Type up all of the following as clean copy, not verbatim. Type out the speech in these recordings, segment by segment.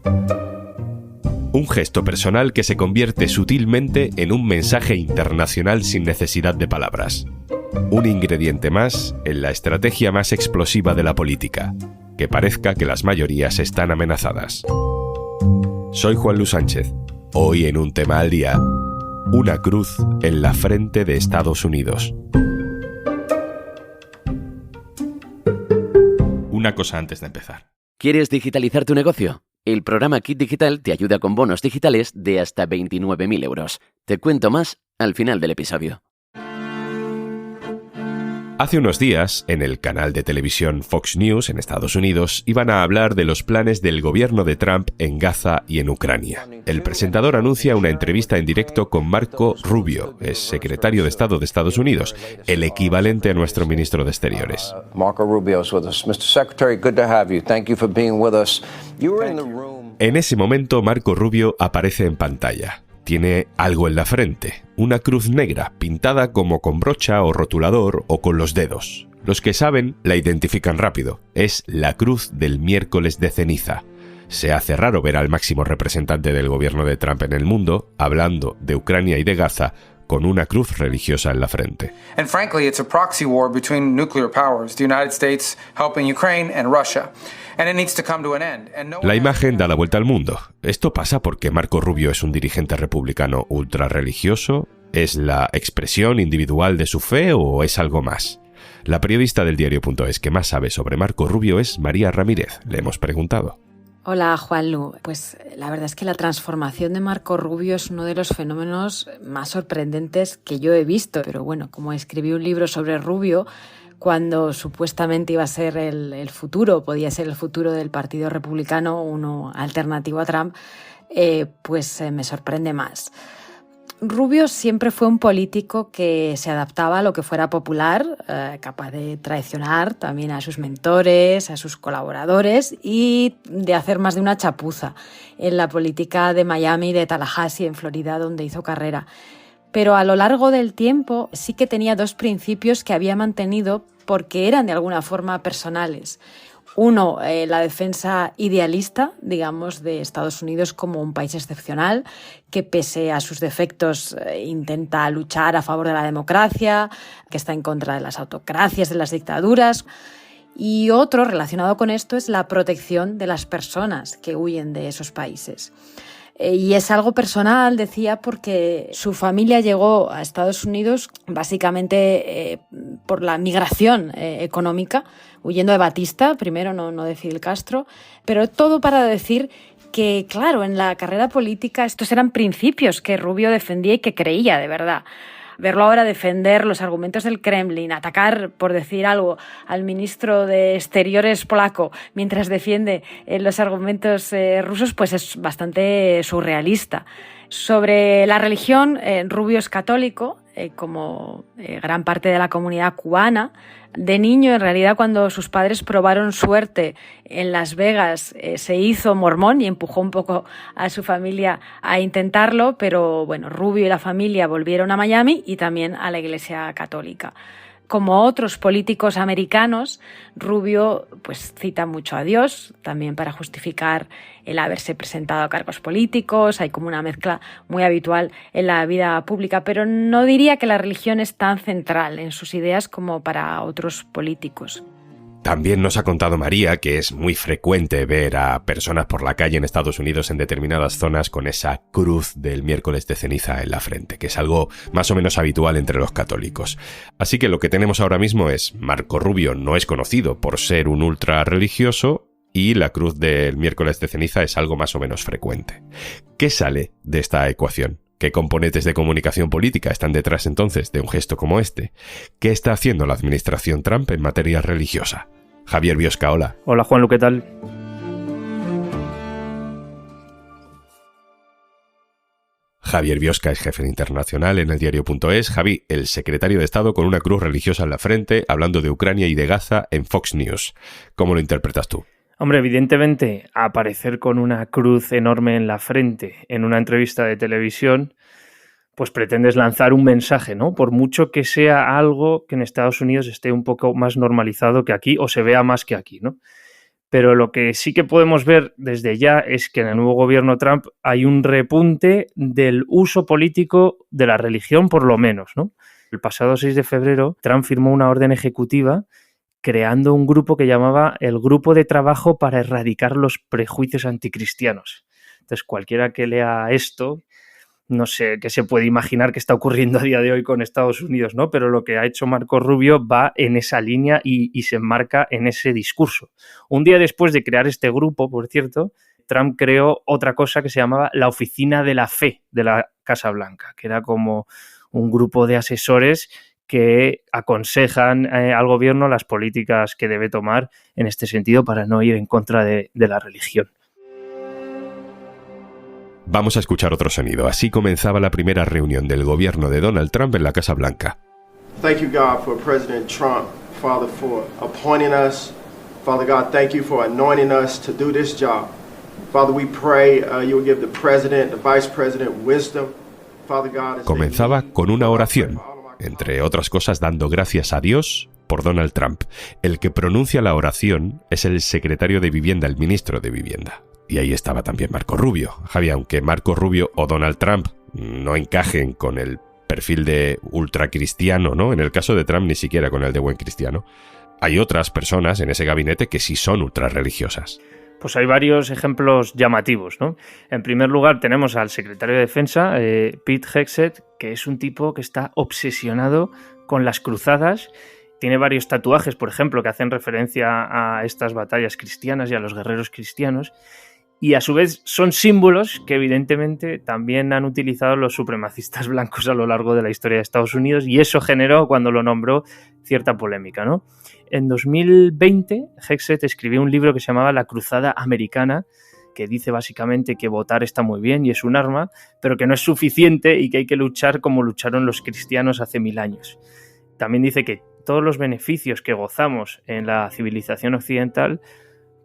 Un gesto personal que se convierte sutilmente en un mensaje internacional sin necesidad de palabras. Un ingrediente más en la estrategia más explosiva de la política, que parezca que las mayorías están amenazadas. Soy Juan Luis Sánchez. Hoy en Un Tema al Día, una cruz en la frente de Estados Unidos. Una cosa antes de empezar. ¿Quieres digitalizar tu negocio? El programa Kit Digital te ayuda con bonos digitales de hasta 29.000 euros. Te cuento más al final del episodio. Hace unos días, en el canal de televisión Fox News en Estados Unidos, iban a hablar de los planes del gobierno de Trump en Gaza y en Ucrania. El presentador anuncia una entrevista en directo con Marco Rubio, es secretario de Estado de Estados Unidos, el equivalente a nuestro ministro de Exteriores. Marco Rubio is with us. Mr. Secretary, good to have you. Thank you for being with us. You were in the room. En ese momento, Marco Rubio aparece en pantalla. Tiene algo en la frente, una cruz negra pintada como con brocha o rotulador o con los dedos. Los que saben la identifican rápido. Es la cruz del miércoles de ceniza. Se hace raro ver al máximo representante del gobierno de Trump en el mundo hablando de Ucrania y de Gaza con una cruz religiosa en la frente. And frankly, it's a proxy war between nuclear powers, the United States helping Ukraine and Russia. And it needs to come to an end. La imagen da la vuelta al mundo. Esto pasa porque Marco Rubio es un dirigente republicano ultrarreligioso. ¿Es la expresión individual de su fe o es algo más? La periodista del diario.es que más sabe sobre Marco Rubio es María Ramírez. Le hemos preguntado. Hola, Juanlu. Pues la verdad es que la transformación de Marco Rubio es uno de los fenómenos más sorprendentes que yo he visto. Pero bueno, como escribí un libro sobre Rubio, cuando supuestamente iba a ser el futuro, podía ser el futuro del Partido Republicano, uno alternativo a Trump, pues me sorprende más. Rubio siempre fue un político que se adaptaba a lo que fuera popular, capaz de traicionar también a sus mentores, a sus colaboradores y de hacer más de una chapuza en la política de Miami y de Tallahassee, en Florida, donde hizo carrera. Pero a lo largo del tiempo sí que tenía dos principios que había mantenido porque eran de alguna forma personales. Uno, la defensa idealista, digamos, de Estados Unidos como un país excepcional, que pese a sus defectos intenta luchar a favor de la democracia, que está en contra de las autocracias, de las dictaduras. Y otro, relacionado con esto, es la protección de las personas que huyen de esos países. Y es algo personal, decía, porque su familia llegó a Estados Unidos básicamente por la migración económica, huyendo de Batista, primero no de Fidel Castro, pero todo para decir que, claro, en la carrera política estos eran principios que Rubio defendía y que creía de verdad. Verlo ahora defender los argumentos del Kremlin, atacar, por decir algo, al ministro de Exteriores polaco mientras defiende los argumentos rusos, pues es bastante surrealista. Sobre la religión, Rubio es católico, como gran parte de la comunidad cubana. De niño, en realidad, cuando sus padres probaron suerte en Las Vegas, se hizo mormón y empujó un poco a su familia a intentarlo, pero bueno, Rubio y la familia volvieron a Miami y también a la Iglesia Católica. Como otros políticos americanos, Rubio pues cita mucho a Dios, también para justificar el haberse presentado a cargos políticos. Hay como una mezcla muy habitual en la vida pública, pero no diría que la religión es tan central en sus ideas como para otros políticos. También nos ha contado María que es muy frecuente ver a personas por la calle en Estados Unidos en determinadas zonas con esa cruz del miércoles de ceniza en la frente, que es algo más o menos habitual entre los católicos. Así que lo que tenemos ahora mismo es Marco Rubio no es conocido por ser un ultra religioso y la cruz del miércoles de ceniza es algo más o menos frecuente. ¿Qué sale de esta ecuación? ¿Qué componentes de comunicación política están detrás entonces de un gesto como este? ¿Qué está haciendo la administración Trump en materia religiosa? Javier Biosca, hola. Hola Juanlu, ¿qué tal? Javier Biosca es jefe internacional en el diario.es. Javi, el secretario de Estado con una cruz religiosa en la frente, hablando de Ucrania y de Gaza en Fox News. ¿Cómo lo interpretas tú? Hombre, evidentemente, aparecer con una cruz enorme en la frente en una entrevista de televisión, pues pretendes lanzar un mensaje, ¿no? Por mucho que sea algo que en Estados Unidos esté un poco más normalizado que aquí o se vea más que aquí, ¿no? Pero lo que sí que podemos ver desde ya es que en el nuevo gobierno Trump hay un repunte del uso político de la religión, por lo menos, ¿no? El pasado 6 de febrero, Trump firmó una orden ejecutiva creando un grupo que llamaba el Grupo de Trabajo para Erradicar los Prejuicios Anticristianos. Entonces, cualquiera que lea esto, no sé qué se puede imaginar que está ocurriendo a día de hoy con Estados Unidos, ¿no? Pero lo que ha hecho Marco Rubio va en esa línea y se enmarca en ese discurso. Un día después de crear este grupo, por cierto, Trump creó otra cosa que se llamaba la Oficina de la Fe de la Casa Blanca, que era como un grupo de asesores que aconsejan al gobierno las políticas que debe tomar en este sentido para no ir en contra de la religión. Vamos a escuchar otro sonido. Así comenzaba la primera reunión del gobierno de Donald Trump en la Casa Blanca. Thank you, God, for President Trump, Father, for appointing us. Father God, thank you for anointing us to do this job. Father, we pray you will give the president, the vice president wisdom. Father God, comenzaba con una oración, entre otras cosas dando gracias a Dios por Donald Trump. El que pronuncia la oración es el secretario de Vivienda, el ministro de Vivienda. Y ahí estaba también Marco Rubio. Javi, aunque Marco Rubio o Donald Trump no encajen con el perfil de ultracristiano, ¿no? En el caso de Trump ni siquiera con el de buen cristiano. Hay otras personas en ese gabinete que sí son ultrarreligiosas. Pues hay varios ejemplos llamativos, ¿no? En primer lugar tenemos al secretario de Defensa, Pete Hegseth, que es un tipo que está obsesionado con las cruzadas. Tiene varios tatuajes, por ejemplo, que hacen referencia a estas batallas cristianas y a los guerreros cristianos. Y a su vez son símbolos que evidentemente también han utilizado los supremacistas blancos a lo largo de la historia de Estados Unidos, y eso generó, cuando lo nombró, cierta polémica, ¿no? En 2020, Hegseth escribió un libro que se llamaba La Cruzada Americana, que dice básicamente que votar está muy bien y es un arma, pero que no es suficiente y que hay que luchar como lucharon los cristianos hace 1000 años. También dice que todos los beneficios que gozamos en la civilización occidental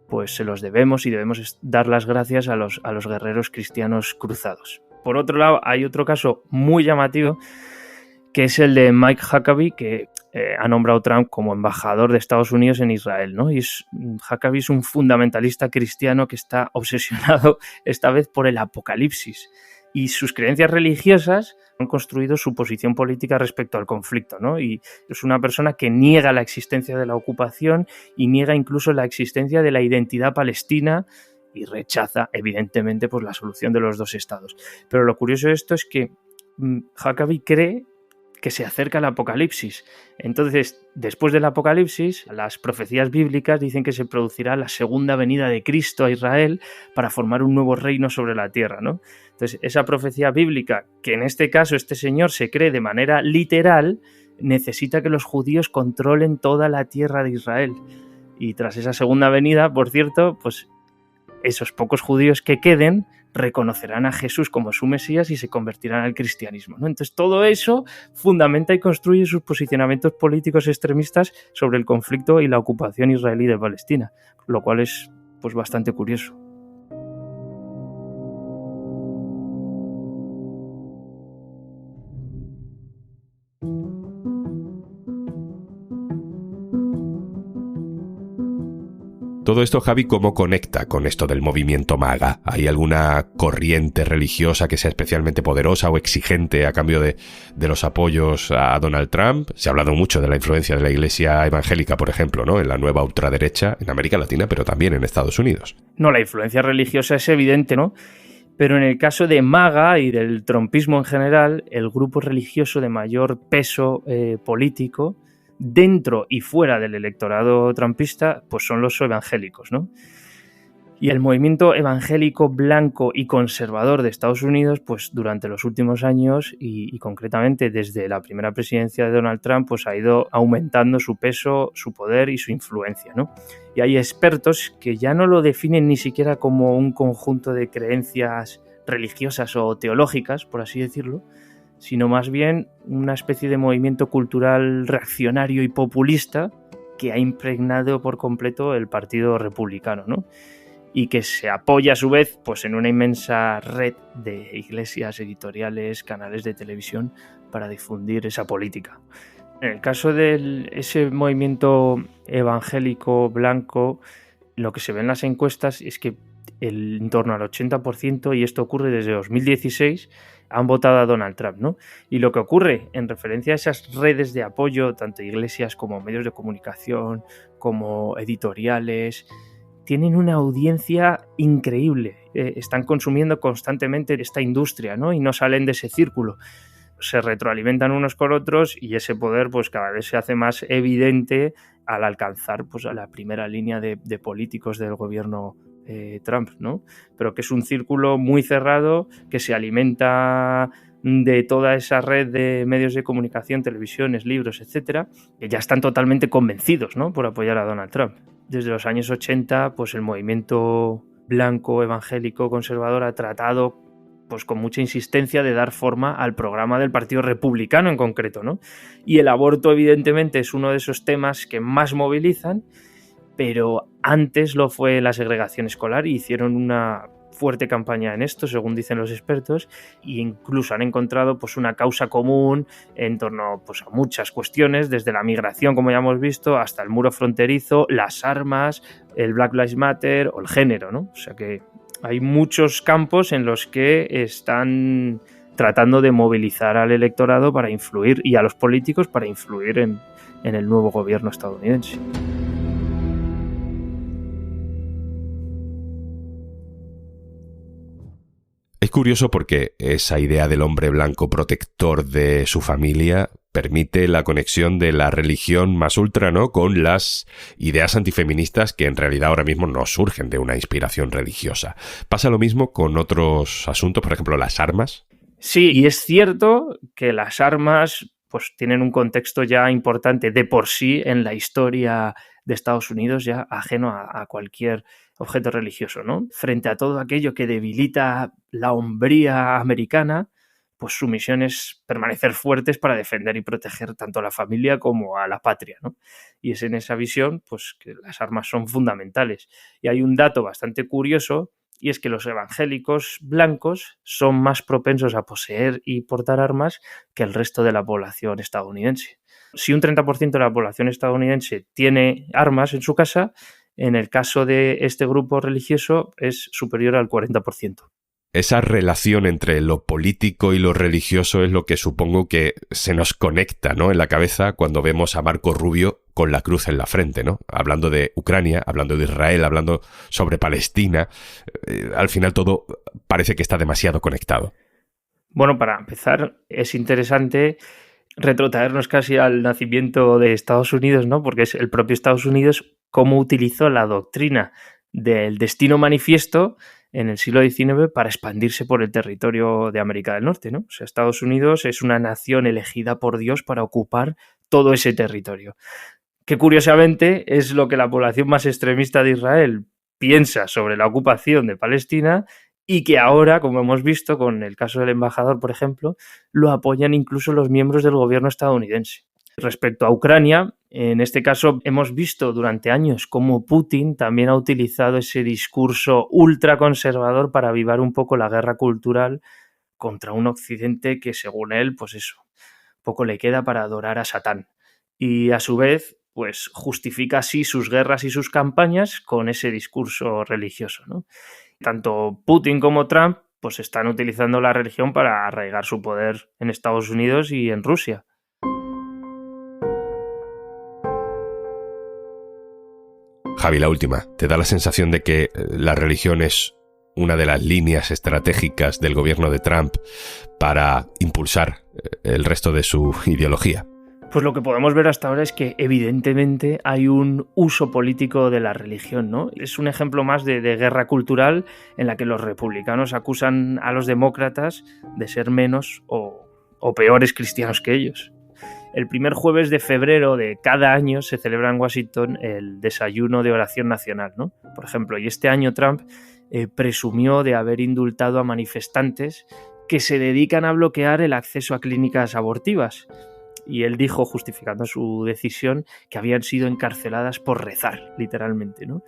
pues se los debemos y debemos dar las gracias a los guerreros cristianos cruzados. Por otro lado, hay otro caso muy llamativo, que es el de Mike Huckabee, que ha nombrado Trump como embajador de Estados Unidos en Israel, ¿no? Y Huckabee es un fundamentalista cristiano que está obsesionado esta vez por el apocalipsis. Y sus creencias religiosas han construido su posición política respecto al conflicto, ¿no? Y es una persona que niega la existencia de la ocupación y niega incluso la existencia de la identidad palestina y rechaza, evidentemente, pues, la solución de los dos estados. Pero lo curioso de esto es que Huckabee cree que se acerca el apocalipsis. Entonces, después del apocalipsis, las profecías bíblicas dicen que se producirá la segunda venida de Cristo a Israel para formar un nuevo reino sobre la tierra, ¿no? Entonces, esa profecía bíblica, que en este caso este señor se cree de manera literal, necesita que los judíos controlen toda la tierra de Israel. Y tras esa segunda venida, por cierto, pues esos pocos judíos que queden reconocerán a Jesús como su Mesías y se convertirán al cristianismo, ¿no? Entonces todo eso fundamenta y construye sus posicionamientos políticos extremistas sobre el conflicto y la ocupación israelí de Palestina, lo cual es pues bastante curioso. Todo esto, Javi, ¿cómo conecta con esto del movimiento MAGA? ¿Hay alguna corriente religiosa que sea especialmente poderosa o exigente a cambio de los apoyos a Donald Trump? Se ha hablado mucho de la influencia de la iglesia evangélica, por ejemplo, ¿no? En la nueva ultraderecha en América Latina, pero también en Estados Unidos. No, la influencia religiosa es evidente, ¿no? Pero en el caso de MAGA y del trumpismo en general, el grupo religioso de mayor peso político dentro y fuera del electorado trumpista, pues son los evangélicos, ¿no? Y el movimiento evangélico blanco y conservador de Estados Unidos, pues durante los últimos años y concretamente desde la primera presidencia de Donald Trump, pues ha ido aumentando su peso, su poder y su influencia, ¿no? Y hay expertos que ya no lo definen ni siquiera como un conjunto de creencias religiosas o teológicas, por así decirlo, sino más bien una especie de movimiento cultural reaccionario y populista que ha impregnado por completo el Partido Republicano, ¿no? Y que se apoya a su vez pues, en una inmensa red de iglesias, editoriales, canales de televisión para difundir esa política. En el caso de ese movimiento evangélico blanco, Lo que se ve en las encuestas es que en torno al 80%, y esto ocurre desde 2016, han votado a Donald Trump, ¿no? Y lo que ocurre en referencia a esas redes de apoyo, tanto iglesias como medios de comunicación, como editoriales, tienen una audiencia increíble. Están consumiendo constantemente esta industria, ¿no? Y no salen de ese círculo. Se retroalimentan unos con otros y ese poder pues cada vez se hace más evidente al alcanzar pues a la primera línea de políticos del gobierno Trump, ¿no? Pero que es un círculo muy cerrado que se alimenta de toda esa red de medios de comunicación, televisiones, libros, etcétera, que ya están totalmente convencidos, ¿no?, por apoyar a Donald Trump. Desde los años 80, pues el movimiento blanco, evangélico, conservador ha tratado pues con mucha insistencia de dar forma al programa del Partido Republicano en concreto, ¿no? Y el aborto evidentemente es uno de esos temas que más movilizan, pero antes lo fue la segregación escolar y hicieron una fuerte campaña en esto, según dicen los expertos, e incluso han encontrado pues una causa común en torno pues a muchas cuestiones, desde la migración, como ya hemos visto, hasta el muro fronterizo, las armas, el Black Lives Matter o el género, ¿no? O sea que hay muchos campos en los que están tratando de movilizar al electorado para influir y a los políticos para influir en el nuevo gobierno estadounidense. Es curioso porque esa idea del hombre blanco protector de su familia permite la conexión de la religión más ultra, ¿no?, con las ideas antifeministas que en realidad ahora mismo no surgen de una inspiración religiosa. ¿Pasa lo mismo con otros asuntos, por ejemplo, las armas? Sí, y es cierto que las armas pues tienen un contexto ya importante de por sí en la historia de Estados Unidos, ya ajeno a cualquier objeto religioso, ¿no? Frente a todo aquello que debilita la hombría americana, pues su misión es permanecer fuertes para defender y proteger tanto a la familia como a la patria, ¿no? Y es en esa visión pues que las armas son fundamentales. Y hay un dato bastante curioso, y es que los evangélicos blancos son más propensos a poseer y portar armas que el resto de la población estadounidense. Si un 30% de la población estadounidense tiene armas en su casa, en el caso de este grupo religioso es superior al 40%. Esa relación entre lo político y lo religioso es lo que supongo que se nos conecta, ¿no?, en la cabeza cuando vemos a Marco Rubio con la cruz en la frente, ¿no? Hablando de Ucrania, hablando de Israel, hablando sobre Palestina. Al final todo parece que está demasiado conectado. Bueno, para empezar, es interesante retrotraernos casi al nacimiento de Estados Unidos, ¿no? Porque es el propio Estados Unidos cómo utilizó la doctrina del destino manifiesto en el siglo XIX para expandirse por el territorio de América del Norte, ¿no? O sea, Estados Unidos es una nación elegida por Dios para ocupar todo ese territorio, que curiosamente es lo que la población más extremista de Israel piensa sobre la ocupación de Palestina y que ahora, como hemos visto con el caso del embajador, por ejemplo, lo apoyan incluso los miembros del gobierno estadounidense. Respecto a Ucrania, en este caso hemos visto durante años cómo Putin también ha utilizado ese discurso ultraconservador para avivar un poco la guerra cultural contra un occidente que, según él, pues eso, poco le queda para adorar a Satán. Y a su vez, pues justifica así sus guerras y sus campañas con ese discurso religioso, ¿no? Tanto Putin como Trump pues están utilizando la religión para arraigar su poder en Estados Unidos y en Rusia. Javi, la última. ¿Te da la sensación de que la religión es una de las líneas estratégicas del gobierno de Trump para impulsar el resto de su ideología? Pues lo que podemos ver hasta ahora es que evidentemente hay un uso político de la religión, ¿no? Es un ejemplo más de guerra cultural en la que los republicanos acusan a los demócratas de ser menos o peores cristianos que ellos. El primer jueves de febrero de cada año se celebra en Washington el desayuno de oración nacional, ¿no? Por ejemplo, y este año Trump presumió de haber indultado a manifestantes que se dedican a bloquear el acceso a clínicas abortivas. Y él dijo, justificando su decisión, que habían sido encarceladas por rezar, literalmente, ¿no?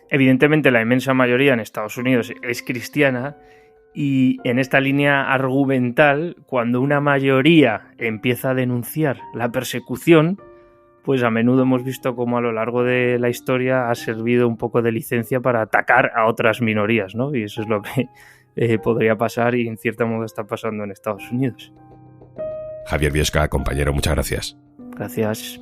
Evidentemente, la inmensa mayoría en Estados Unidos es cristiana y en esta línea argumental, cuando una mayoría empieza a denunciar la persecución, pues a menudo hemos visto cómo a lo largo de la historia ha servido un poco de licencia para atacar a otras minorías, ¿no? Y eso es lo que podría pasar y en cierto modo está pasando en Estados Unidos. Javier Biosca, compañero, muchas gracias. Gracias.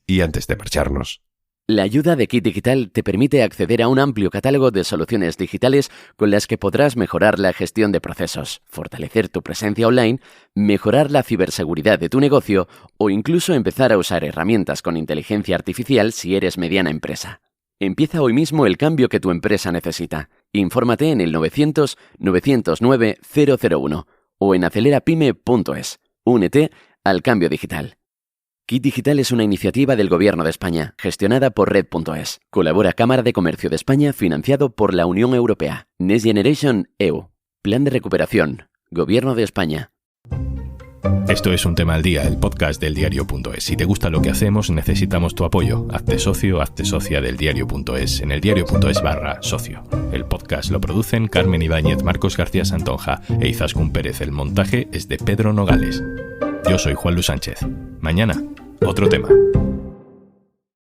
Y antes de marcharnos, la ayuda de Kit Digital te permite acceder a un amplio catálogo de soluciones digitales con las que podrás mejorar la gestión de procesos, fortalecer tu presencia online, mejorar la ciberseguridad de tu negocio o incluso empezar a usar herramientas con inteligencia artificial si eres mediana empresa. Empieza hoy mismo el cambio que tu empresa necesita. Infórmate en el 900-909-001 o en acelerapyme.es. Únete al cambio digital. Kit Digital es una iniciativa del Gobierno de España, gestionada por Red.es. Colabora Cámara de Comercio de España, financiado por la Unión Europea. Next Generation EU. Plan de recuperación. Gobierno de España. Esto es Un Tema al Día, el podcast del diario.es. Si te gusta lo que hacemos, necesitamos tu apoyo. Hazte socio, hazte socia del diario.es en el diario.es/socio. El podcast lo producen Carmen Ibáñez, Marcos García Santonja e Izaskun Pérez. El montaje es de Pedro Nogales. Yo soy Juan Luis Sánchez. Mañana, otro tema.